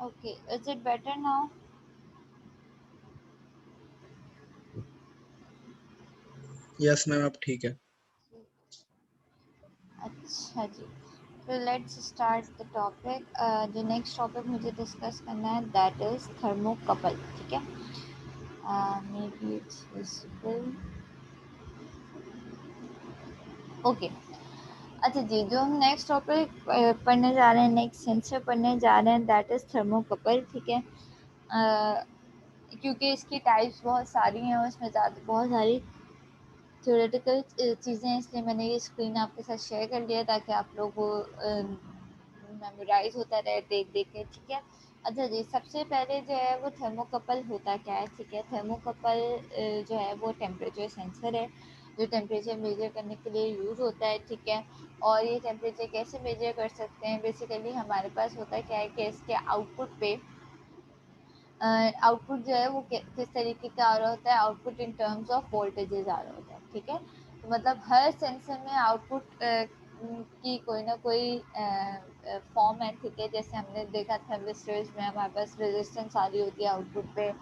Okay, is it better now? Yes ma'am, अब ठीक है। अच्छा जी, तो लेट्स स्टार्ट द टॉपिक। जो नेक्स्ट टॉपिक मुझे डिस्कस करना है दैट इज़ थर्मोकपल। ठीक है, may be it's visible. Okay, अच्छा जी, जो हम नेक्स्ट टॉपिक पढ़ने जा रहे हैं, नेक्स्ट सेंसर पढ़ने जा रहे हैं दैट इज़ थर्मोकपल। ठीक है, क्योंकि इसकी टाइप्स बहुत सारी हैं और उसमें ज़्यादा बहुत सारी थ्योरेटिकल चीज़ें हैं, इसलिए मैंने ये स्क्रीन आपके साथ शेयर कर लिया ताकि आप लोग को मेमोराइज होता रहे देख देख के। ठीक है, अच्छा जी, सबसे पहले जो है वो थर्मोकपल होता क्या है। ठीक है, थर्मोकपल जो है वो टेम्परेचर सेंसर है जो टेम्परेचर मेजर करने के लिए यूज़ होता है। ठीक है, और ये टेम्परेचर कैसे मेजर कर सकते हैं, बेसिकली हमारे पास होता क्या है कि इसके आउटपुट पे आउटपुट जो है वो किस तरीके का आ रहा होता है, output in terms of voltages आ रहा होता है। ठीक है, तो मतलब हर सेंसर में आउटपुट की कोई ना कोई फॉर्म है। ठीक है, जैसे हमने देखा थर्मिस्टर्स में हमारे पास रेजिस्टेंस आ रही होती है आउटपुट पे,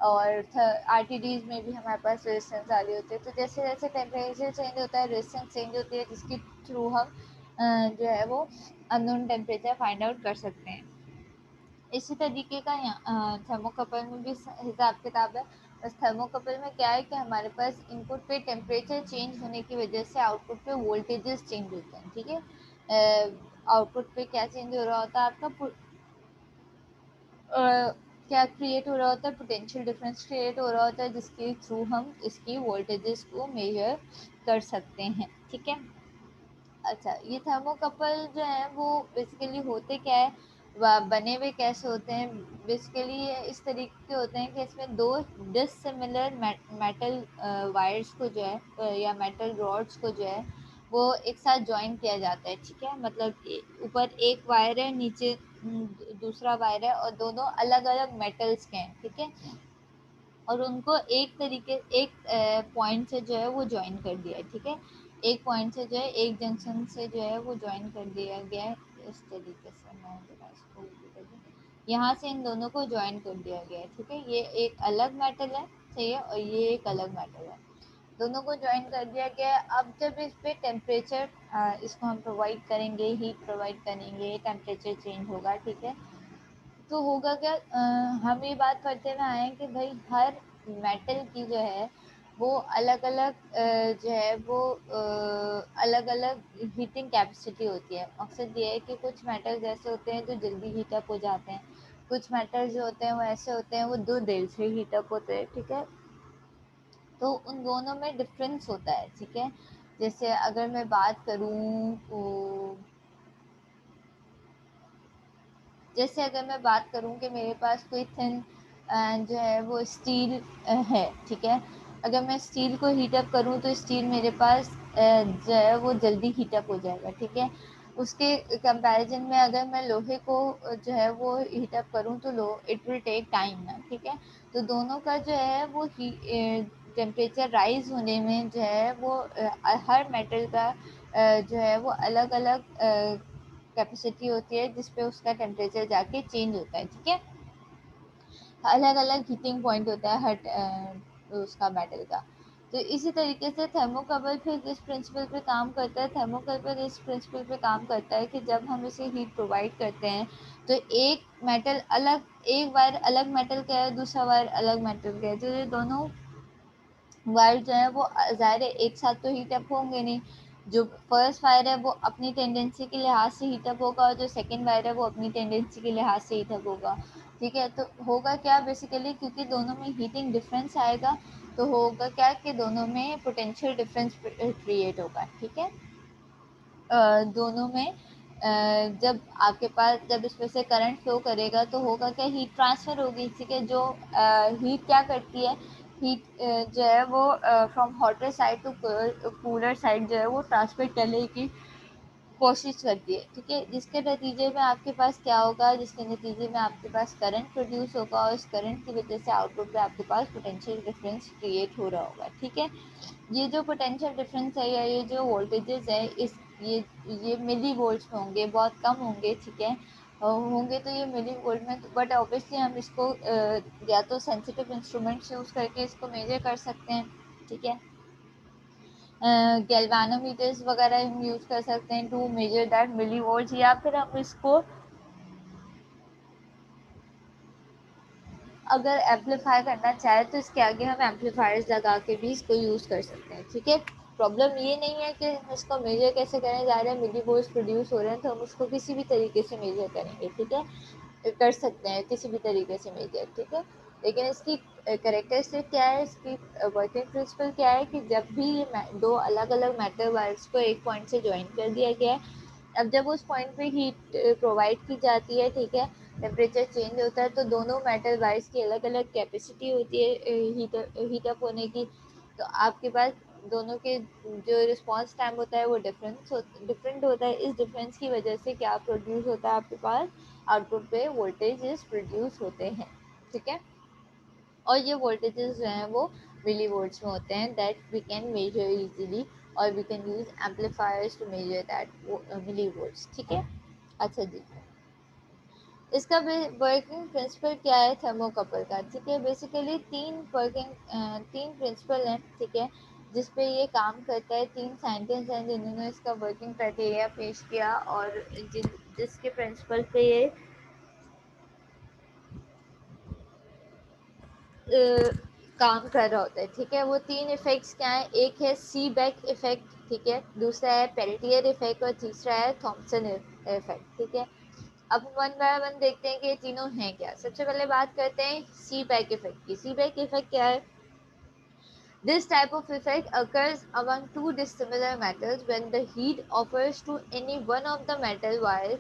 और आरटीडीज में भी हमारे पास रेजिस्टेंस आ रही होती है। तो जैसे जैसे टेम्परेचर चेंज होता है रेजिस्टेंस चेंज होती है, जिसके थ्रू हम जो है वो अननोन टेम्परेचर फाइंड आउट कर सकते हैं। इसी तरीके का थर्मोकपल में भी हिसाब किताब है। बस थर्मोकपल में क्या है कि हमारे पास इनपुट पे टेम्परेचर चेंज होने की वजह से आउटपुट पे वोल्टेजेस चेंज होते हैं। ठीक है, आउटपुट पे क्या चेंज हो रहा होता है आपका क्या क्रिएट हो रहा होता है, पोटेंशियल डिफरेंस क्रिएट हो रहा होता है, जिसके थ्रू हम इसकी वोल्टेजेस को मेजर कर सकते हैं। ठीक है, अच्छा, ये थर्मोकपल जो है वो बेसिकली होते क्या है, बने हुए कैसे होते हैं। बेसिकली ये इस तरीके के होते हैं कि इसमें दो डिसिमिलर मेटल वायर्स को जो है या मेटल रॉड्स को जो है वो एक साथ जॉइन किया जाता है। ठीक है, मतलब ऊपर एक वायर है, नीचे दूसरा वायर है, और दोनों अलग अलग मेटल्स के हैं। ठीक है, और उनको एक तरीके एक पॉइंट से जो है वो ज्वाइन कर दिया है। ठीक है, एक पॉइंट से जो है एक जंक्शन से जो है वो ज्वाइन कर दिया गया है। इस तरीके से मैं जरा इसको ऊपर कर दूं, यहाँ से इन दोनों को ज्वाइन कर दिया गया है। ठीक है, ये एक अलग मेटल है, सही है, और ये एक अलग मेटल है, दोनों को ज्वाइन कर दिया गया है। अब जब इस पे टेम्परेचर इसको हम प्रोवाइड करेंगे, हीट प्रोवाइड करेंगे, टेम्परेचर चेंज होगा। ठीक है, तो होगा क्या, हम ये बात करते हुए आए हैं कि भाई हर मेटल की जो है वो अलग अलग जो है वो अलग अलग हीटिंग कैपेसिटी होती है। मकसद ये है कि कुछ मेटल्स ऐसे होते हैं जो जल्दी हीटअप हो जाते हैं, कुछ मेटल्स जो होते हैं वो ऐसे होते हैं वो दो देर से हीटअप होते हैं। ठीक है, तो उन दोनों में डिफरेंस होता है। ठीक है, जैसे अगर मैं बात करूँ जैसे अगर मैं बात करूँ कि मेरे पास कोई थिन जो है वो स्टील है। ठीक है, अगर मैं स्टील को हीटअप करूँ तो स्टील मेरे पास जो है वो जल्दी हीटअप हो जाएगा। ठीक है, उसके कंपैरिजन में अगर मैं लोहे को जो है वो हीटअप करूँ तो लो इट विल टेक टाइम ना। ठीक है, तो दोनों का जो है वो टेम्परेचर राइज होने में जो है वो हर मेटल का जो है वो अलग अलग कैपेसिटी होती है जिसपे उसका टेम्परेचर जाके चेंज होता है। ठीक है, अलग अलग हीटिंग पॉइंट होता है हर उसका मेटल का। तो इसी तरीके से थर्मोकपल फिर इस प्रिंसिपल पे काम करता है, थर्मोकपल इस प्रिंसिपल पे काम करता है कि जब हम इसे हीट प्रोवाइड करते हैं तो एक मेटल अलग, एक वायर अलग मेटल का है, दूसरा वायर अलग मेटल का है, तो ये दोनों वायर जो है वो ज़ाहिर है एक साथ तो हीट अप होंगे नहीं। जो फर्स्ट वायर है वो अपनी टेंडेंसी के लिहाज से हीट अप होगा, और जो सेकंड वायर है वो अपनी टेंडेंसी के लिहाज से हीट अप होगा। ठीक है, तो होगा क्या बेसिकली, क्योंकि दोनों में हीटिंग डिफरेंस आएगा, तो होगा क्या कि दोनों में पोटेंशियल डिफरेंस क्रिएट होगा। ठीक है, दोनों में जब आपके पास जब इसमें से करंट फ्लो करेगा तो होगा क्या, हीट ट्रांसफ़र होगी। ठीक है, जो हीट क्या करती है, हीट जो है वो from hotter side to cooler side जो है वो ट्रांसफर करने की कोशिश करती है। ठीक है, जिसके नतीजे में आपके पास क्या होगा, जिसके नतीजे में आपके पास करंट प्रोड्यूस होगा, और इस करंट की वजह से आउटपुट पे आपके पास पोटेंशियल डिफरेंस क्रिएट हो रहा होगा। ठीक है, ये जो पोटेंशियल डिफरेंस है या ये जो वोल्टेजेस है, इस ये मिली वोल्ट्स में होंगे, बहुत कम होंगे। ठीक है, होंगे तो ये मिली वोल्ट में, बट ऑब्वियसली हम इसको या तो सेंसिटिव इंस्ट्रूमेंट्स यूज़ करके इसको मेजर कर सकते हैं, ठीक है। गैल्वानोमीटर्स वगैरह हम यूज़ कर सकते हैं to measure that millivolt, या फिर हम इसको अगर एम्पलीफाई करना चाहे तो इसके आगे हम एम्पलीफायर्स लगा के भी इसको यूज़ कर सकते हैं, ठीक है। प्रॉब्लम ये नहीं है कि हम इसको मेजर कैसे करें, जा रहे हैं मिली वोल्ट्स प्रोड्यूस हो रहे हैं तो हम उसको किसी भी तरीके से मेजर करेंगे, ठीक है, कर सकते हैं किसी भी तरीके से मेजर, ठीक है। लेकिन इसकी करेक्टरिस्टिक क्या है, इसकी वर्किंग प्रिंसिपल क्या है कि जब भी ये दो अलग अलग मेटल वायर्स को एक पॉइंट से ज्वाइन कर दिया गया है, अब जब उस पॉइंट पे हीट प्रोवाइड की जाती है, ठीक है, टेम्परेचर चेंज होता है तो दोनों मेटल वायर्स की अलग अलग कैपेसिटी होती है हीटअप होने की। तो आपके पास दोनों के जो रिस्पॉन्स टाइम होता है वो डिफरेंट होता है। इस डिफरेंस की वजह से क्या प्रोड्यूस होता है, आपके पास आउटपुट पे वोल्टेजेस प्रोड्यूस होते हैं, ठीक है। और ये वोल्टेजेस जो हैं वो मिली वोल्ट्स में होते हैं, that we can measure easily, और we can use amplifiers to measure that milli volts, ठीक है। अच्छा जी, इसका वर्किंग प्रिंसिपल क्या है थर्मोकपल का, ठीक है। बेसिकली तीन प्रिंसिपल हैं, ठीक है, जिस पे ये काम करता है। तीन साइंटिस्ट हैं जिन्होंने इसका वर्किंग क्राइटेरिया पेश किया, और जिसके प्रिंसिपल पे ये काम कर रहा होता है, ठीक है। वो तीन इफेक्ट्स क्या है, एक है सी बैक इफेक्ट, ठीक है, दूसरा है पेल्टियर इफेक्ट, और तीसरा है थॉमसन इफेक्ट, ठीक है। अब वन बाय वन देखते हैं कि ये तीनों हैं क्या। सबसे पहले बात करते हैं सी बैक इफेक्ट की। सी बैक इफेक्ट क्या है? This type of effect occurs among two dissimilar metals when the heat offers to any one of the metal wires,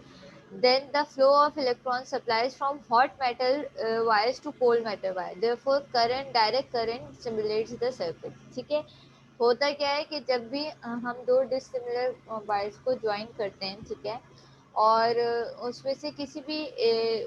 then the flow of electrons supplies from hot metal wires to cold metal wire. Therefore, direct current stimulates the circuit. ठीक है, होता क्या है कि जब भी हम दो डिसिमिलर वायर्स को ज्वाइन करते हैं, ठीक है, और उसमें से किसी भी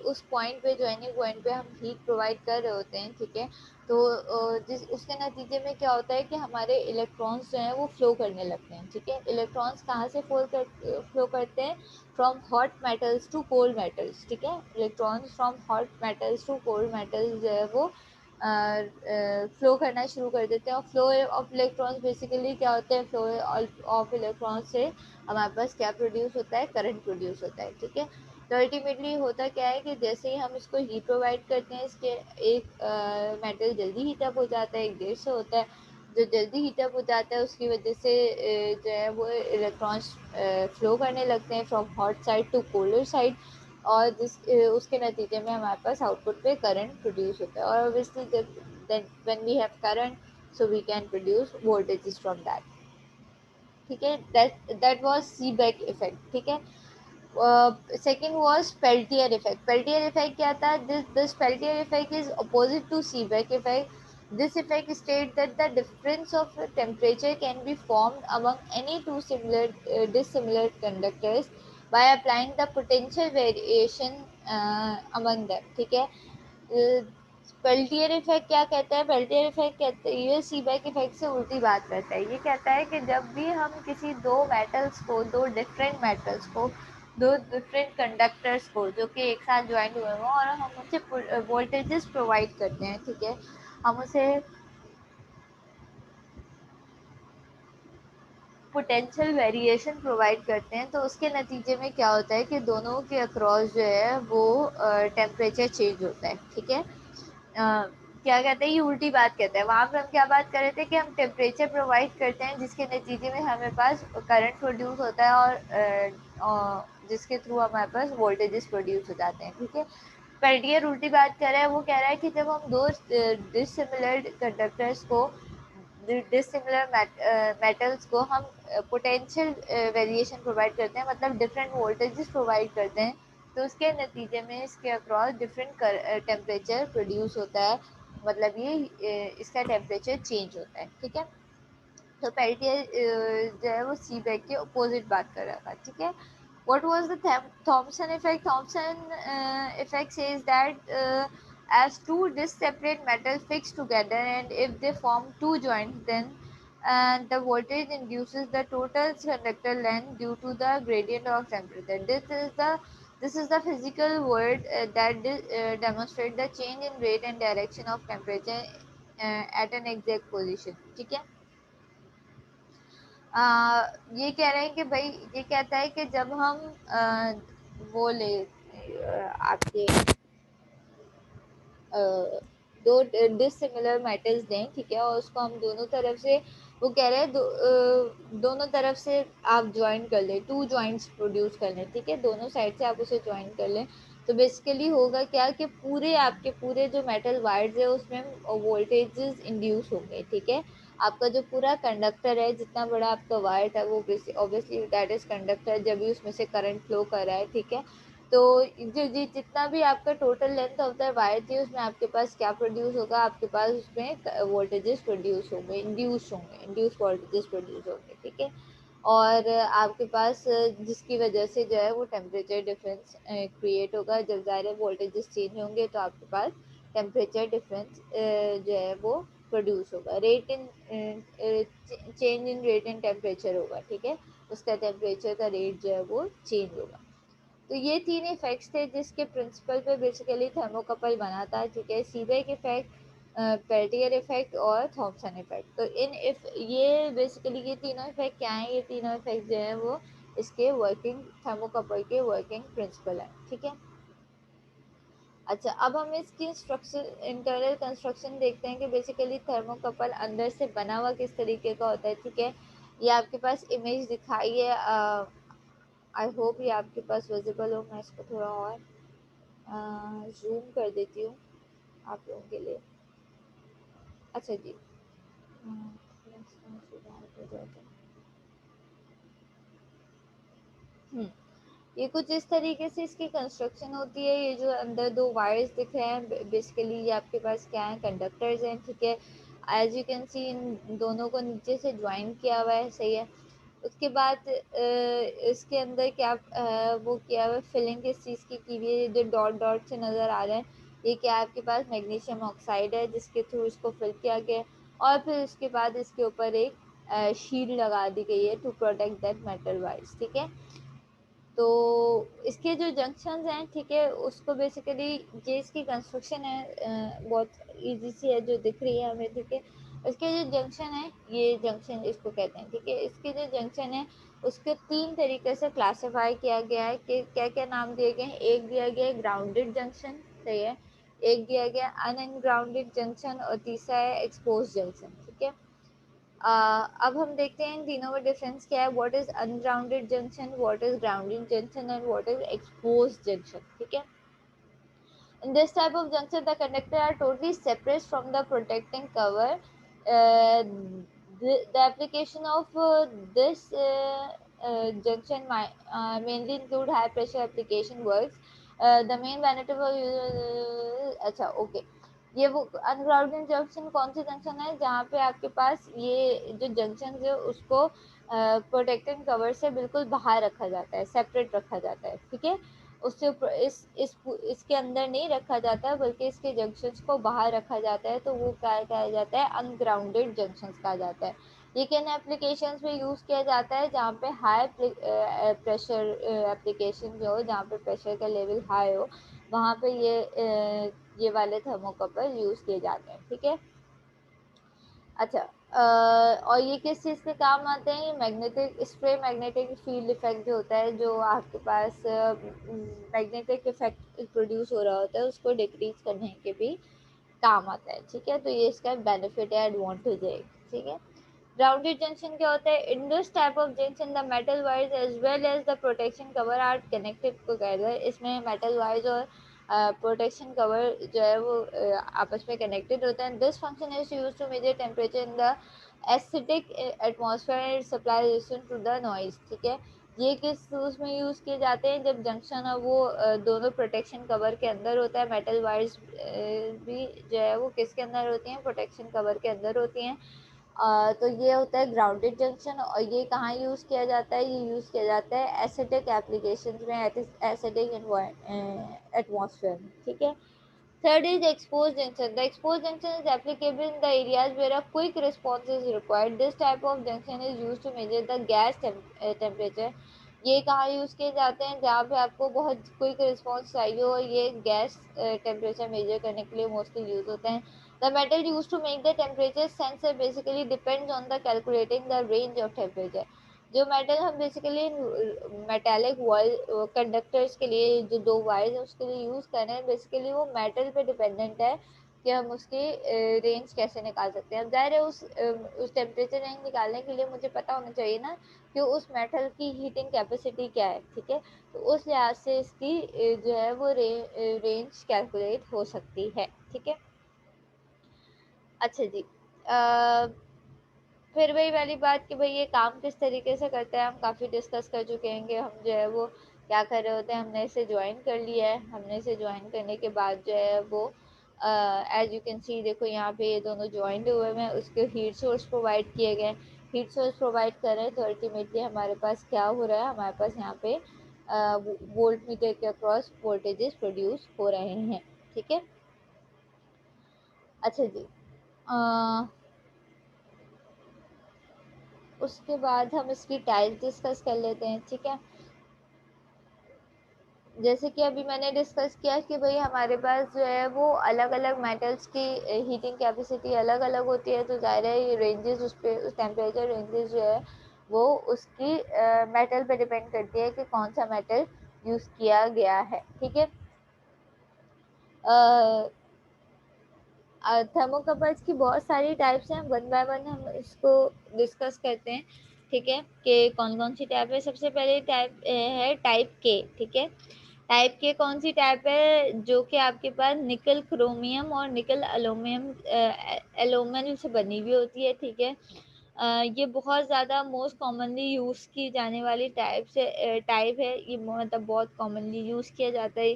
उस पॉइंट पे ज्वाइनिंग पॉइंट पे हम हीट प्रोवाइड कर रहे होते हैं, ठीक है, तो जिस उसके नतीजे में क्या होता है कि हमारे इलेक्ट्रॉन्स जो हैं वो फ्लो करने लगते हैं, ठीक है। इलेक्ट्रॉन्स कहाँ से फ्लो करते हैं? From hot metals to cold metals, ठीक है। Electrons from hot metals to cold metals जो है वो फ्लो करना शुरू कर देते हैं। और फ्लो ऑफ इलेक्ट्रॉन्स बेसिकली क्या होते हैं? फ्लो ऑफ इलेक्ट्रॉन्स से हमारे पास क्या प्रोड्यूस होता है? करंट प्रोड्यूस होता है, ठीक है। तो अल्टीमेटली होता क्या है कि जैसे ही हम इसको हीट प्रोवाइड करते हैं, इसके एक मेटल जल्दी हीटअप हो जाता है, एक देर से होता है। जो जल्दी हीटअप हो जाता है उसकी वजह से जो है वो इलेक्ट्रॉन्स फ्लो करने लगते हैं from hot side to colder side, और उसके नतीजे में हमारे पास आउटपुट पे करंट प्रोड्यूस होता है। और obviously then when we have current so we can produce voltages from that, ठीक है। दैट वाज सीबेक इफेक्ट, ठीक है। Second was Peltier effect. Peltier effect क्या था? This Peltier effect is opposite to Seebeck effect. This effect states that the difference of temperature can be formed among any two dissimilar conductors by applying the potential variation among them, ठीक है। Peltier effect क्या कहता है? Peltier effect कहते हैं, ये Seebeck effect से उल्टी बात करता है। ये कहता है कि जब भी हम किसी दो डिफरेंट मेटल्स को, दो डिफरेंट कंडक्टर्स को जो कि एक साथ ज्वाइन हुए हों, और हम उनसे वोल्टेजेस प्रोवाइड करते हैं, ठीक है, हम उसे पोटेंशियल वेरिएशन प्रोवाइड करते हैं, तो उसके नतीजे में क्या होता है कि दोनों के अक्रॉस जो है वो टेम्परेचर चेंज होता है, ठीक है। क्या कहते हैं? ये उल्टी बात कहते हैं। वहाँ पे हम क्या बात कर रहे थे कि हम टेम्परेचर प्रोवाइड करते हैं जिसके नतीजे में हमें पास करंट प्रोड्यूस होता है, और जिसके थ्रू हमारे पास वोल्टेजेस प्रोड्यूस हो जाते हैं, ठीक है। पेल्टियर उल्टी बात कर रहा है। वो कह रहा है कि जब हम दो डिसिमिलर कंडक्टर्स को, डिसिमिलर मेटल्स को हम पोटेंशियल वेरिएशन प्रोवाइड करते हैं, मतलब डिफरेंट वोल्टेजेस प्रोवाइड करते हैं, तो उसके नतीजे में इसके अक्रॉस डिफरेंट टेम्परेचर प्रोड्यूस होता है, मतलब ये इसका टेम्परेचर चेंज होता है, ठीक है। तो पेल्टियर जो है वो सीबेक के अपोजिट बात कर रहा था, ठीक है। What was the Thomson effect? Thomson effect says that as two disseparate metals fixed together, and if they form two joints, then the voltage induces the total conductor length due to the gradient of temperature. This is the This is the physical world that demonstrate the change in rate and direction of temperature at an exact position. ठीक है, ये कह रहे हैं कि भाई ये कहता है कि जब हम वो ले आपके दो डिसिमिलर मेटल्स दें, ठीक है, और उसको हम दोनों तरफ से, वो कह रहे हैं दोनों तरफ से आप ज्वाइन कर लें, 2 जॉइंट्स प्रोड्यूस कर लें, ठीक है, दोनों साइड से आप उसे ज्वाइन कर लें, तो बेसिकली होगा क्या कि पूरे आपके पूरे जो मेटल वायर्स है उसमें वोल्टेजेस इंड्यूस होंगे, ठीक है। आपका जो पूरा कंडक्टर है, जितना बड़ा आपका वायर था, वो ऑब्वियसली दैट इज कंडक्टर, जब भी उसमें से करंट फ्लो कर रहा है, ठीक है। तो जो जी जितना भी आपका total length of the wire थी, उसमें आपके पास क्या प्रोड्यूस होगा, आपके पास उसमें वोल्टेजेस प्रोड्यूस होंगे, इंड्यूस वोल्टेजेस प्रोड्यूस होंगे, ठीक है। और आपके पास जिसकी वजह से जो है वो टेम्परेचर डिफरेंस क्रिएट होगा, जब ज़ाहिर वोल्टेजेस चेंज होंगे तो आपके पास टेम्परेचर डिफरेंस जो है वो प्रोड्यूस होगा, rate in change in rate in temperature होगा, ठीक है, उसका टेम्परेचर का रेट जो है वो चेंज होगा। तो ये 3 इफेक्ट्स थे जिसके प्रिंसिपल पे बेसिकली थर्मोकपल बना था, ठीक है, सीबेक इफेक्ट, पेल्टियर इफेक्ट और थॉमसन इफेक्ट। तो ये बेसिकली ये तीनों इफेक्ट क्या हैं, ये तीनों इफेक्ट जो है वो इसके वर्किंग थर्मोकपल के वर्किंग प्रिंसिपल हैं, ठीक है। अच्छा, अब हम इसकी स्ट्रक्चर इंटरनल कंस्ट्रक्शन देखते हैं कि बेसिकली थर्मोकपल अंदर से बना हुआ किस तरीके का होता है, ठीक है। ये आपके पास इमेज दिखाई है, आई होप ये आपके पास विजिबल हो। मैं इसको थोड़ा और जूम कर देती हूँ आप लोगों के लिए। अच्छा जी, हम्म, ये कुछ इस तरीके से इसकी कंस्ट्रक्शन होती है। ये जो अंदर 2 वायर्स दिख रहे हैं, बेसिकली ये आपके पास क्या है, कंडक्टर्स हैं, ठीक है। एज यू कैन सी इन दोनों को नीचे से ज्वाइन किया हुआ है, सही है। उसके बाद इसके अंदर क्या वो किया हुआ है, फिलिंग किस चीज़ की हुई है, जो डॉट डॉट से नज़र आ रहे हैं, ये क्या है, आपके पास मैग्नीशियम ऑक्साइड है जिसके थ्रू इसको फिल किया गया है। और फिर उसके बाद इसके ऊपर एक शील्ड लगा दी गई है to protect that metal wires, ठीक है। तो इसके जो जंक्शंस हैं, ठीक है, उसको बेसिकली ये इसकी कंस्ट्रक्शन है, बहुत इजी सी है जो दिख रही है हमें, ठीक है। इसके जो जंक्शन है, ये जंक्शन इसको कहते हैं, ठीक है। इसके जो जंक्शन है उसके 3 तरीके से क्लासिफाई किया गया है कि क्या क्या नाम दिए गए हैं। एक दिया गया है ग्राउंडेड जंक्शन, सही है, एक दिया गया अनग्राउंडेड जंक्शन और तीसरा है एक्सपोज जंक्शन, ठीक है। अब हम देखते हैं इन तीनों में डिफरेंस क्या है, what is ungrounded junction, what is grounded junction and what is exposed junction, ठीक है। In this type of junction, the conductor are totally separate from the protecting cover. The application of this junction mainly include high pressure application works. The main benefit of अच्छा okay, ये वो ungrounded junction कौन सी junction है, जहाँ पे आपके पास ये जो जंक्शन है उसको प्रोटेक्टिंग कवर से बिल्कुल बाहर रखा जाता है, सेपरेट रखा जाता है, ठीक है। उससे ऊपर इसके अंदर नहीं रखा जाता, बल्कि इसके जंक्शंस को बाहर रखा जाता है, तो वो क्या कहा जाता है, अनग्राउंडेड जंक्शंस कहा जाता है। ये किन एप्लीकेशंस में यूज़ किया जाता है, जहाँ पे हाई प्रेशर एप्लीकेशन जो हो, जहाँ पे प्रेशर का लेवल हाई हो, वहाँ पे ये वाले थर्मोकपल यूज़ किए जाते हैं, ठीक है। अच्छा, और ये किस चीज़ के काम आते हैं, ये magnetic spray magnetic field effect जो होता है, जो आपके पास मैग्नेटिक इफेक्ट प्रोड्यूस हो रहा होता है, उसको डिक्रीज करने के भी काम आता है, ठीक है। तो ये इसका बेनिफिट है, एडवांटेज है, ठीक है। ग्राउंडेड जंक्शन क्या होता है, in this type of junction the metal wires as well as the protection cover are connected together. इसमें मेटल वायर्स और प्रोटेक्शन कवर जो है वो आपस में कनेक्टेड होता है। This function is used to measure temperature in the acidic atmosphere supply resistance to the noise, ठीक है। ये किस उसमें यूज़ किए जाते हैं, जब जंक्शन है वो दोनों प्रोटेक्शन कवर के अंदर होता है। मेटल वायर्स भी जो है वो किसके अंदर होती हैं, प्रोटेक्शन कवर के अंदर होती हैं। तो ये होता है ग्राउंडेड जंक्शन, और ये कहाँ यूज़ किया जाता है, ये यूज़ किया जाता है एसिडिक एप्लीकेशन में, एसिडिक एटमॉस्फेयर में, ठीक है। Third is expose junction. The expose junction is applicable in the areas where a quick response is required. This type of junction is use to measure the gas temperature ये कहाँ use किए जाते हैं? जहाँ पे आपको बहुत क्विक रिस्पॉन्स चाहिए हो, ये गैस टेम्परेचर मेजर करने के लिए मोस्टली यूज़ होते हैं। The metal use to make the temperature sensor basically depends on the calculating the range of temperature. जो मेटल हम बेसिकली मेटेलिक वायर कंडक्टर्स के लिए जो दो वायर्स हैं उसके लिए यूज़ कर रहे हैं, बेसिकली वो मेटल पे डिपेंडेंट है कि हम उसकी रेंज कैसे निकाल सकते हैं। अब ज़ाहिर है उस टेम्परेचर रेंज निकालने के लिए मुझे पता होना चाहिए ना कि उस मेटल की हीटिंग कैपेसिटी क्या है, ठीक है। तो उस लिहाज से इसकी जो है वो रेंज कैलकुलेट हो सकती है, ठीक है। अच्छा जी, फिर वही वाली बात कि भाई ये काम किस तरीके से करता है, हम काफ़ी डिस्कस कर चुके हैं कि हम जो है वो क्या कर रहे होते हैं। हमने इसे ज्वाइन कर लिया है, हमने इसे ज्वाइन करने के बाद जो है वो एज यू कैन सी, देखो यहाँ पे ये दोनों ज्वाइंट हुए हैं, उसके हीट सोर्स प्रोवाइड किए गए, हीट सोर्स प्रोवाइड कर रहे हैं। तो अल्टीमेटली हमारे पास क्या हो रहा है, हमारे पास यहाँ पे वोल्ट मीटर के अक्रॉस वोल्टेजेस प्रोड्यूस हो रहे हैं, ठीक है। अच्छा जी, उसके बाद हम इसकी टाइप डिस्कस कर लेते हैं, ठीक है। जैसे कि अभी मैंने डिस्कस किया कि भाई हमारे पास जो है वो अलग अलग मेटल्स की हीटिंग कैपेसिटी अलग अलग होती है, तो ज़ाहिर है ये रेंजेस उस पर, उस टेम्परेचर रेंजेस जो है वो उसकी मेटल पे डिपेंड करती है कि कौन सा मेटल यूज़ किया गया है, ठीक है। थर्मोकपल्स की बहुत सारी टाइप्स हैं, वन बाय वन हम इसको डिस्कस करते हैं, ठीक है, कि कौन कौन सी टाइप है। सबसे पहले टाइप है टाइप के, ठीक है। टाइप के कौन सी टाइप है, जो कि आपके पास निकल क्रोमियम और निकल एल्यूमिनियम एल्यूमिनियम से बनी हुई होती है, ठीक है। ये बहुत ज़्यादा मोस्ट कॉमनली यूज़ की जाने वाली टाइप है, ये मतलब बहुत कॉमनली यूज़ किया जाता है।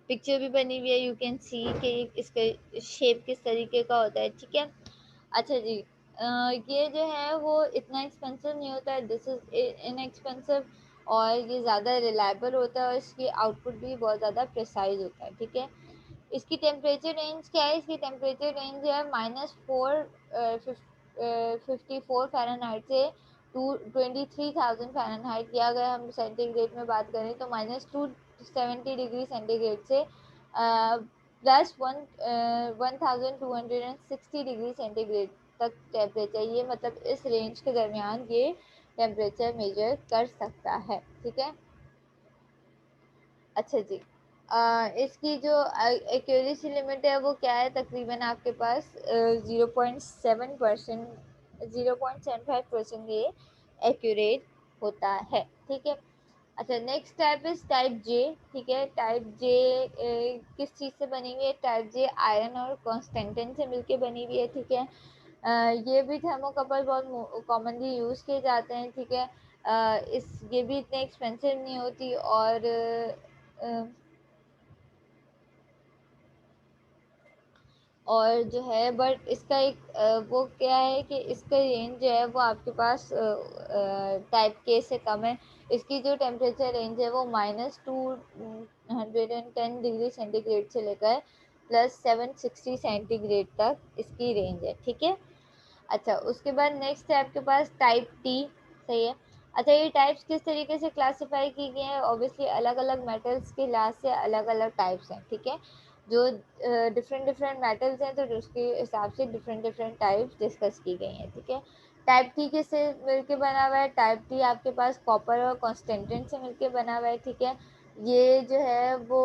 पिक्चर भी बनी हुई है, यू कैन सी कि इसका शेप किस तरीके का होता है, ठीक है। अच्छा जी, ये जो है वो इतना एक्सपेंसिव नहीं होता है, दिस इज़ इनएक्सपेंसिव, और ये ज़्यादा रिलायबल होता है और इसकी आउटपुट भी बहुत ज़्यादा प्रिसाइज होता है, ठीक है। इसकी टेम्परेचर रेंज क्या है, इसकी टेम्परेचर रेंज है -454 फ़ारेनहाइट से 23,000 फ़ारेनहाइट, या अगर हम सेंटीग्रेड में बात करें तो -270 डिग्री सेंटीग्रेड से +1260 डिग्री सेंटीग्रेड तक टेम्परेचर, ये मतलब इस रेंज के दरमियान ये टेम्परेचर मेजर कर सकता है, ठीक है। अच्छा जी, इसकी जो एक्यूरेसी लिमिट है वो क्या है, तकरीबन आपके पास 0.7%, 0.75% ये एक्यूरेट होता है, ठीक है। अच्छा, नेक्स्ट टाइप इज टाइप जे, ठीक है। टाइप जे किस चीज़ से बनी हुई है, टाइप जे आयरन और कॉन्स्टेंटिन से मिलके बनी हुई है, ठीक है। ये भी थर्मोकपल बहुत कॉमनली यूज़ किए जाते हैं, ठीक है। इस ये भी इतने एक्सपेंसिव नहीं होती, और जो है बट इसका एक वो क्या है कि इसका रेंज जो है वो आपके पास टाइप के से कम है। इसकी जो टेम्परेचर रेंज है वो -210 डिग्री सेंटीग्रेड से लेकर +760 सेंटीग्रेड तक इसकी रेंज है, ठीक है। अच्छा, उसके बाद नेक्स्ट है आपके पास टाइप टी, सही है। अच्छा, ये टाइप्स किस तरीके से क्लासिफाई की गई हैं, ऑब्वियसली अलग अलग मेटल्स के लिहाज से अलग अलग टाइप्स हैं, ठीक है। जो डिफरेंट डिफरेंट मेटल्स हैं तो उसके हिसाब से डिफरेंट डिफरेंट टाइप्स डिस्कस की गई हैं, ठीक है। टाइप टी किससे मिलके बना हुआ है, टाइप टी आपके पास कॉपर और कॉन्स्टेंटिन से मिलके बना हुआ है, ठीक है। ये जो है वो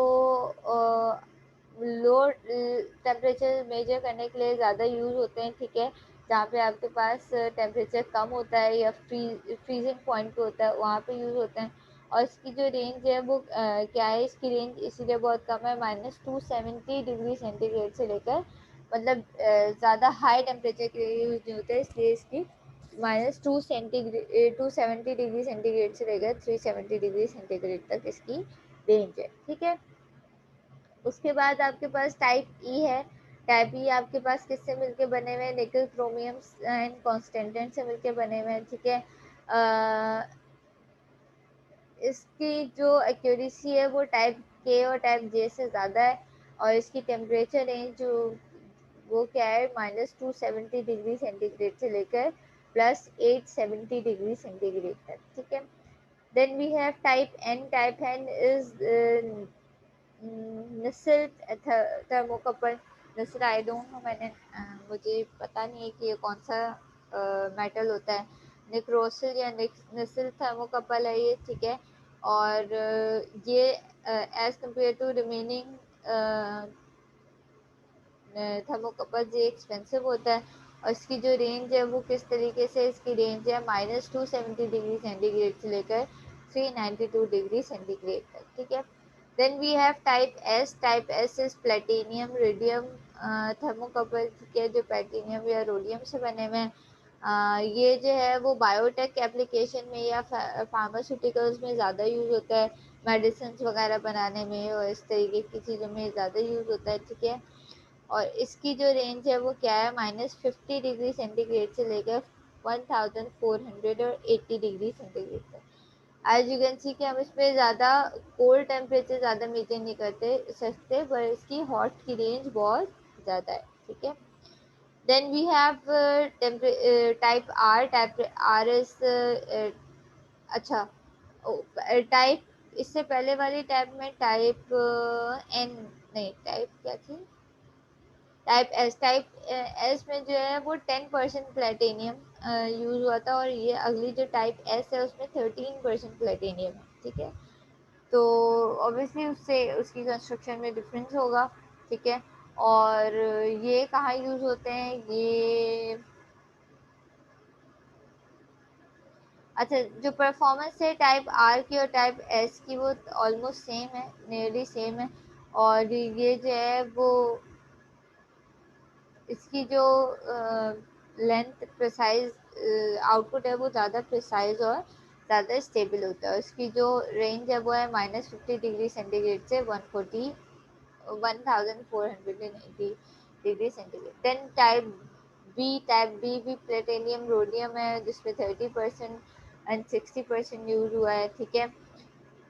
लो टेम्परेचर मेजर करने के लिए ज़्यादा यूज़ होते हैं, ठीक है। जहाँ पे आपके पास टेम्परेचर कम होता है या फ्रीजिंग पॉइंट पे होता है, वहाँ पे यूज़ होते हैं। और इसकी जो रेंज है वो क्या है, इसकी रेंज इसीलिए बहुत कम है, -270 डिग्री सेंटीग्रेड से लेकर, मतलब ज़्यादा हाई टेम्परेचर के लिए यूज़ नहीं होता है, इसलिए इसकी -270 डिग्री सेंटीग्रेड से लेकर 370 डिग्री सेंटीग्रेड तक इसकी रेंज है, ठीक है। उसके बाद आपके पास टाइप ई है। टाइप ई आपके पास किससे मिलके बने हुए हैं, निकल क्रोमियम एंड कॉन्स्टेंटेन से मिलके बने हुए हैं, ठीक है। इसकी जो एक्यूरेसी है वो टाइप के और टाइप जे से ज़्यादा है, और इसकी टेम्परेचर रेंज जो वो क्या है, -270 डिग्री सेंटीग्रेड से लेकर +870 डिग्री सेंटीग्रेड तक, ठीक है। Then we have type N. Type N is निसिल्ट thermocouple. Nisil I don't know, मैंने मुझे पता नहीं है कि ये कौन सा मेटल होता है. निक्रोसिल या निसिल थर्मोकपल है ये, ठीक है. और ये as compare to remaining thermocouple ये एक्सपेंसिव होता है. और इसकी जो रेंज है वो किस तरीके से, इसकी रेंज है -270 डिग्री सेंटीग्रेड से लेकर 392 डिग्री सेंटीग्रेड तक, ठीक है. Then we have type S. Type S is platinum rhodium thermocouple, ठीक है, जो प्लेटिनियम या रोडियम से बने हुए हैं. ये जो है वो बायोटेक एप्लीकेशन में या फार्मास्यूटिकल्स में ज़्यादा यूज़ होता है, मेडिसिन वगैरह बनाने में और इस तरीके की चीज़ों में ज़्यादा यूज़ होता है, ठीक है. और इसकी जो रेंज है वो क्या है, -50 डिग्री सेंटीग्रेड से लेकर 1480 डिग्री सेंटीग्रेड तक. एज यू कैन सी कि हम इसमें ज़्यादा कोल्ड टेम्परेचर ज़्यादा मेंटेन नहीं करते सकते, पर इसकी हॉट की रेंज बहुत ज़्यादा है, ठीक है. Then we have type R. Type R is अच्छा टाइप, इससे पहले वाली टाइप में टाइप एन नहीं, टाइप क्या थी, टाइप एस. टाइप एस में जो है वो 10% प्लेटिनियम यूज हुआ था, और ये अगली जो टाइप एस है उसमें 13% प्लेटिनियम है, ठीक है. तो ऑब्वियसली उससे उसकी कंस्ट्रक्शन में डिफरेंस होगा, ठीक है. और ये कहाँ यूज होते हैं ये, अच्छा, जो परफॉर्मेंस है टाइप आर की और टाइप एस की वो ऑलमोस्ट सेम है, नियरली सेम है. और ये जो है वो इसकी जो लेंथ प्रिसाइज आउटपुट है वो ज़्यादा प्रिसाइज और ज़्यादा स्टेबल होता है. इसकी जो रेंज है वो है -50 डिग्री सेंटीग्रेड से 1480 degree centigrade. Then type B. Type B भी प्लेटिनियम रोडियम है, जिसमें 30% एंड 60% यूज हुआ है, ठीक है.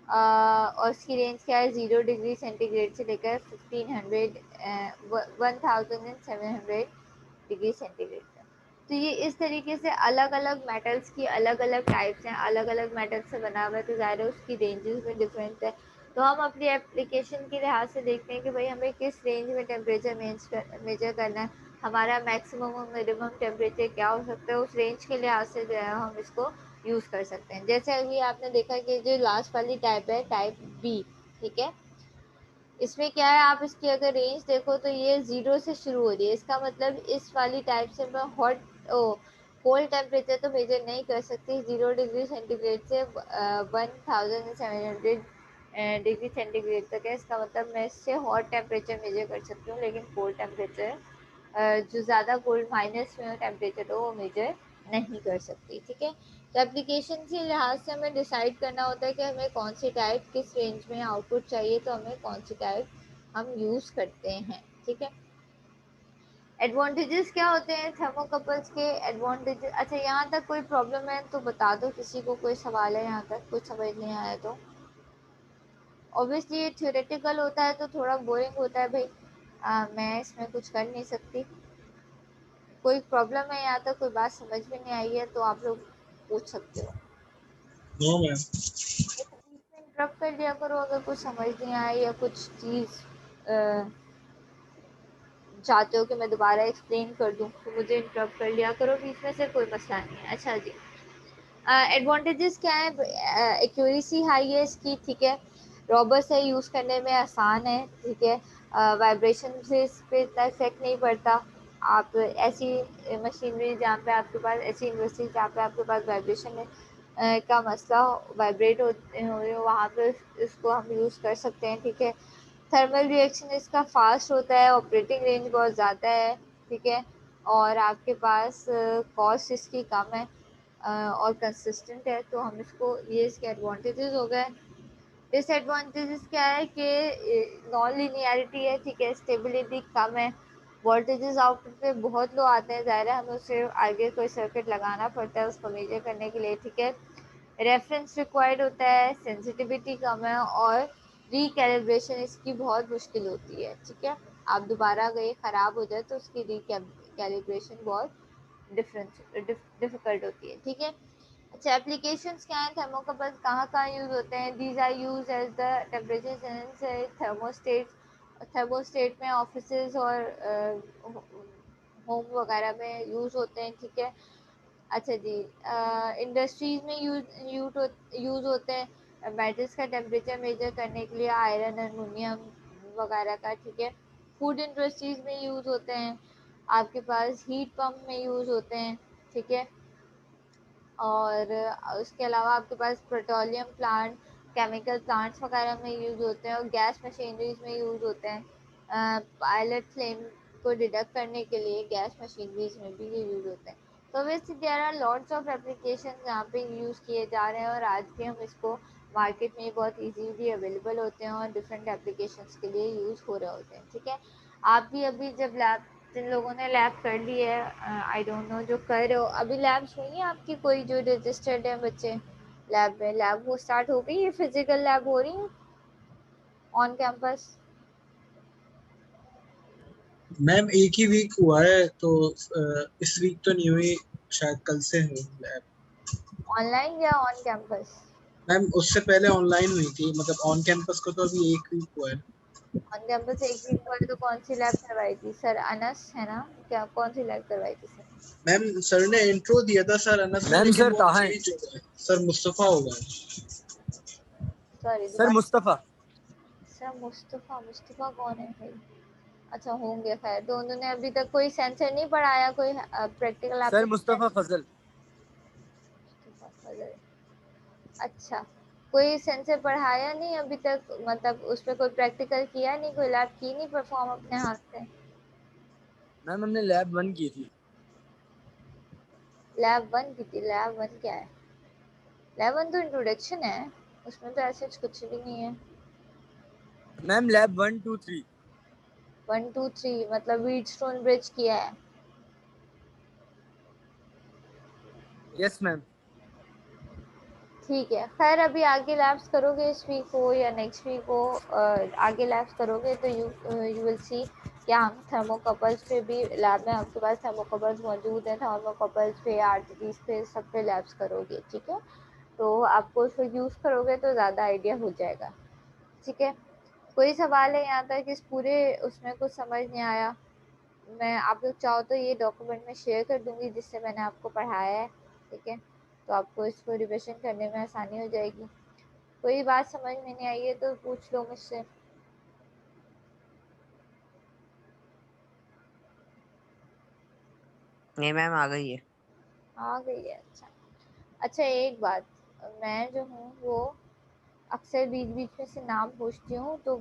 और इसकी रेंज क्या है, 0 डिग्री सेंटीग्रेड से लेकर 1700 डिग्री सेंटीग्रेड तक. तो ये इस तरीके से अलग अलग मेटल्स की अलग अलग टाइप्स हैं, अलग अलग मेटल से बना हुआ है, तो ज़ाहिर है उसकी रेंजेस में डिफरेंस है. तो हम अपनी एप्लीकेशन के लिहाज से देखते हैं कि भाई हमें किस रेंज में टेम्परेचर मेजर करना है, हमारा मैक्सिमम और मिनिमम टेम्परेचर क्या हो सकता है, उस रेंज के लिहाज से जो है हम इसको यूज़ कर सकते हैं. जैसे अभी आपने देखा कि जो लास्ट वाली टाइप है टाइप बी, ठीक है, इसमें क्या है, आप इसकी अगर रेंज देखो तो ये 0 से शुरू हो रही है. इसका मतलब इस वाली टाइप से मैं हॉट कोल्ड टेम्परेचर तो मेजर नहीं कर सकती 0 डिग्री सेंटीग्रेड से 1700 डिग्री सेंटीग्रेड तक है. इसका मतलब मैं इससे हॉट टेम्परेचर मेजर कर सकती हूँ, लेकिन कोल्ड टेम्परेचर जो ज़्यादा कोल्ड माइनस में टेम्परेचर हो वो मेजर नहीं कर सकती, ठीक है. तो एप्लीकेशन के लिहाज से हमें डिसाइड करना होता है कि हमें कौन सी टाइप किस रेंज में आउटपुट चाहिए, तो हमें कौन सी टाइप हम यूज़ करते हैं, ठीक है. एडवांटेजेस क्या होते हैं थर्मोकपल्स के एडवांटेजेस, अच्छा यहाँ तक कोई प्रॉब्लम है तो बता दो, किसी को कोई सवाल है यहाँ तक कुछ समझ नहीं आया तो. ऑब्वियसली ये थ्योरेटिकल होता है तो थोड़ा बोरिंग होता है भाई, मैं इसमें कुछ कर नहीं सकती. कोई प्रॉब्लम है यहाँ तक, कोई बात समझ में नहीं आई है तो आप लोग पूछ सकते हो. No ma'am. इंटरप्ट कर दिया करो अगर कुछ समझ नहीं आए या कुछ चीज़ चाहते हो कि मैं दोबारा एक्सप्लेन कर दूं, तो मुझे इंटरप्ट कर लिया करो बीच में से, कोई मसला नहीं है. अच्छा जी, एडवांटेजेस क्या है, एक्यूरेसी हाई है इसकी, ठीक है, रॉबस्ट है, यूज़ करने में आसान है, ठीक है, वाइब्रेशन से इस पर इतना इफेक्ट नहीं पड़ता. आप ऐसी मशीनरी जहाँ पे आपके पास, ऐसी इंडस्ट्री जहाँ पे आपके पास वाइब्रेशन है का मसला वाइब्रेट हो वहाँ पे इसको हम यूज़ कर सकते हैं, ठीक है. थर्मल रिएक्शन इसका फास्ट होता है, ऑपरेटिंग रेंज बहुत ज़्यादा है, ठीक है. और आपके पास कॉस्ट इसकी कम है और कंसिस्टेंट है, तो हम इसको, ये इसके एडवांटेजेस हो गए. डिसएडवांटेजेस क्या है कि नॉन लिनियरिटी है, ठीक है, स्टेबिलिटी कम है, वोल्टेजेस आउटपुट पे बहुत लो आते हैं, ज़ाहिर है हमें उससे आगे कोई सर्किट लगाना पड़ता है उसको मेजर करने के लिए, ठीक है. रेफरेंस रिक्वायर्ड होता है, सेंसिटिविटी कम है, और रिकैलिब्रेशन इसकी बहुत मुश्किल होती है, ठीक है. आप दोबारा अगर ये ख़राब हो जाए तो उसकी रिकैलिब्रेशन बहुत डिफरेंस डिफ़िकल्ट होती है, ठीक है. अच्छा, एप्लीकेशंस क्या हैं थर्मोकपल्स, कहाँ यूज होते हैं? These are use as the temperature sensor thermostat. Thermostat में ऑफिसेज और होम वगैरह में यूज होते हैं, ठीक है। अच्छा जी, इंडस्ट्रीज में यूज होते हैं मेटल्स का टेम्परेचर मेजर करने के लिए, आयरन, एल्युमिनियम वगैरह का, ठीक है। फूड इंडस्ट्रीज में यूज होते हैं, आपके पास हीट पंप में यूज होते हैं, ठीक है। और उसके अलावा आपके पास पेट्रोलियम प्लांट, केमिकल प्लांट्स वगैरह में यूज़ होते हैं, और गैस मशीनरीज में यूज़ होते हैं। पायलट फ्लेम को डिडक्ट करने के लिए गैस मशीनरीज में भी ये यूज़ होते हैं। तो वैसे there are lots of application जहाँ पे यूज़ किए जा रहे हैं, और आज भी हम इसको मार्केट में बहुत इजीली अवेलेबल होते हैं और डिफरेंट एप्लीकेशंस के लिए यूज़ हो रहे होते हैं, ठीक है। आप भी अभी जब लैब, जिन लोगों ने लैब कर ली है, आई डोंट नो जो कर रहे हो अभी, लैब्स हुई है आपकी कोई जो रजिस्टर्ड है बच्चे लैब में? लैब वो स्टार्ट हो गई है, फिजिकल लैब हो रही है ऑन कैंपस? मैम एक ही वीक हुआ है, तो इस वीक तो नहीं हुई, शायद कल से हो लैब। ऑनलाइन या ऑन कैंपस? मैम उससे पहले ऑनलाइन हुई थी, मतलब ऑन कैंपस को तो अभी एक वीक हुआ है। ऑन कैंपस एक वीक हुआ है, तो कौन सी लैब करवाई थी सर? अनस है ना? क्या कौन सी लैब करवाई थी सर? मैम सर ने इंट्रो दिया था, सर अनस में, मैम लेकिन सर वो अब कहाँ है? चेंज हो गया है। सर मुस्तफा होगा। सॉरी सर दोबारा। मुस्तफा। सर मुस्तफा, मुस्तफा कौन है भाई? अच्छा, होंगे खैर। तो उन्होंने अभी तक कोई सेंसर नहीं पढ़ाया, कोई प्रैक्टिकल सर एप्लीकेशन? मुस्तफा फजल। अच्छा, कोई सेंसर पढ़ाया नहीं अभी तक, मतलब उस पर कोई प्रैक्टिकल किया नहीं, कोई लैब की नहीं परफॉर्म अपने हाथ से? मैम हमने लैब 1 की थी। लैब वन की थी? लैब वन क्या है? लैब वन तो इंट्रोडक्शन है, उसमें तो ऐसे कुछ भी नहीं है। Ma'am lab 1 2 3। 1 2 3 मतलब व्हीटस्टोन ब्रिज किया है? Yes ma'am. ठीक है, खैर अभी आगे लैब्स करोगे इस वीक हो या नेक्स्ट वीक हो, आगे लैब्स करोगे तो यू विल सी क्या हम थर्मोकपल्स पे भी लैब में, आपके पास थर्मोकपल्स मौजूद हैं, थर्मोकपल्स पे, आरटीपीस पे, सब पे लैब्स करोगे, ठीक है। तो आपको उसको यूज़ करोगे तो ज़्यादा आइडिया हो जाएगा, ठीक है। कोई सवाल है यहाँ तक इस पूरे उसमें कुछ समझ नहीं आया? मैं, आप लोग चाहो तो ये डॉक्यूमेंट में शेयर कर दूंगी जिससे मैंने आपको पढ़ाया है, ठीक है। तो आपको इसको रिविजन करने में आसानी हो जाएगी। कोई बात समझ में नहीं आई है तो पूछ लो मुझसे। नहीं मैम आ गई है। आ गई है? अच्छा। अच्छा, एक बात, मैं जो हूँ वो अक्सर बीच बीच में से नाम पूछती हूँ, तो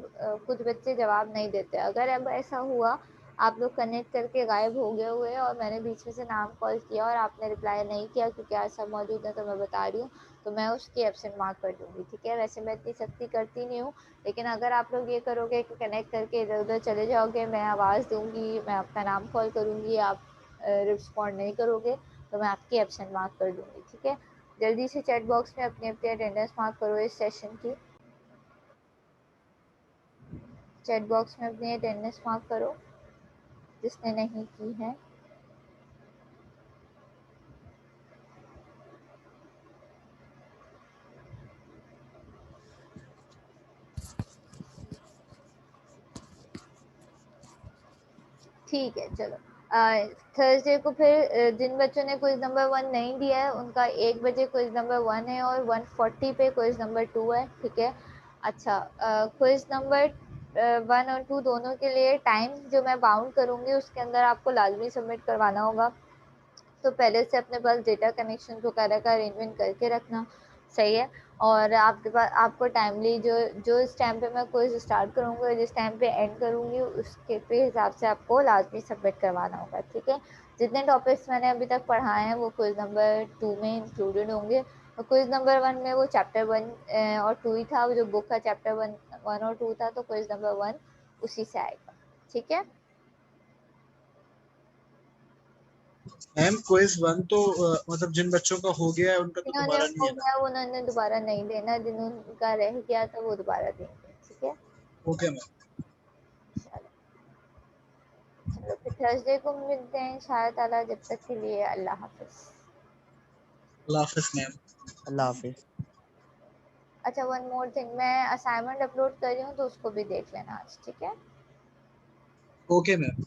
कुछ बच्चे जवाब नहीं देते। अगर अब ऐसा हुआ आप लोग कनेक्ट करके गायब हो गए हुए और मैंने बीच में से नाम कॉल किया और आपने रिप्लाई नहीं किया क्योंकि आज सब मौजूद है, तो मैं बता रही हूँ, तो मैं उसकी एब्सेंट मार्क कर दूंगी, ठीक है। वैसे मैं इतनी सख्ती करती नहीं हूँ, लेकिन अगर आप लोग ये करोगे कि कनेक्ट करके इधर उधर चले जाओगे, मैं आवाज़ दूंगी, मैं आपका नाम कॉल करूँगी, आप रिस्पॉन्ड नहीं करोगे, तो मैं आपकी एब्सेंट मार्क कर दूंगी, ठीक है। जल्दी से चैट बॉक्स में अपनी अपनी अटेंडेंस मार्क करो इस सेशन की। चैट बॉक्स में अपनी अटेंडेंस मार्क करो जिसने नहीं की है। ठीक है, चलो। थर्सडे को फिर जिन बच्चों ने क्विज नंबर 1 नहीं दिया है उनका 1 बजे क्विज नंबर 1 है और 1:40 पे क्विज नंबर 2 है, ठीक है। अच्छा, क्विज नंबर 1 और 2 दोनों के लिए टाइम जो मैं बाउंड करूँगी उसके अंदर आपको लाजमी सबमिट करवाना होगा, तो पहले से अपने पास डेटा कनेक्शन वगैरह का अरेंजमेंट करके रखना, सही है। और आपके पास आपको टाइमली जो जो इस टाइम पे मैं क्विज स्टार्ट करूँगी और जिस टाइम पे एंड करूँगी उसके पे हिसाब से आपको लाजमी सबमिट करवाना होगा, ठीक है। जितने टॉपिक्स मैंने अभी तक पढ़ाए हैं वो क्विज नंबर 2 में इंक्लूडेड होंगे, और क्विज नंबर 1 में वो चैप्टर 1 और 2 ही था, जो बुक का चैप्टर 1 और 2 था, तो क्विज नंबर 1 उसी से आएगा, ठीक है। मैम क्विज 1 तो मतलब जिन बच्चों का हो गया है उनका तो जिन्होंने दोबारा नहीं हो है ना? गया उन्होंने दोबारा नहीं देना, जिनका रह गया था वो दोबारा देंगे, ठीक है। Okay ma'am. चलो, चलो फिर थर्सडे को मिलते हैं इंशाअल्लाह ताला, जब तक के लिए अल्लाह हाफिज। अल्लाह हाफिज़ मैम। अल्लाह हाफिज़। अच्छा वन मोर थिंग, मैं असाइनमेंट अपलोड कर रही हूँ तो उसको भी देख लेना आज, ठीक है? Okay ma'am.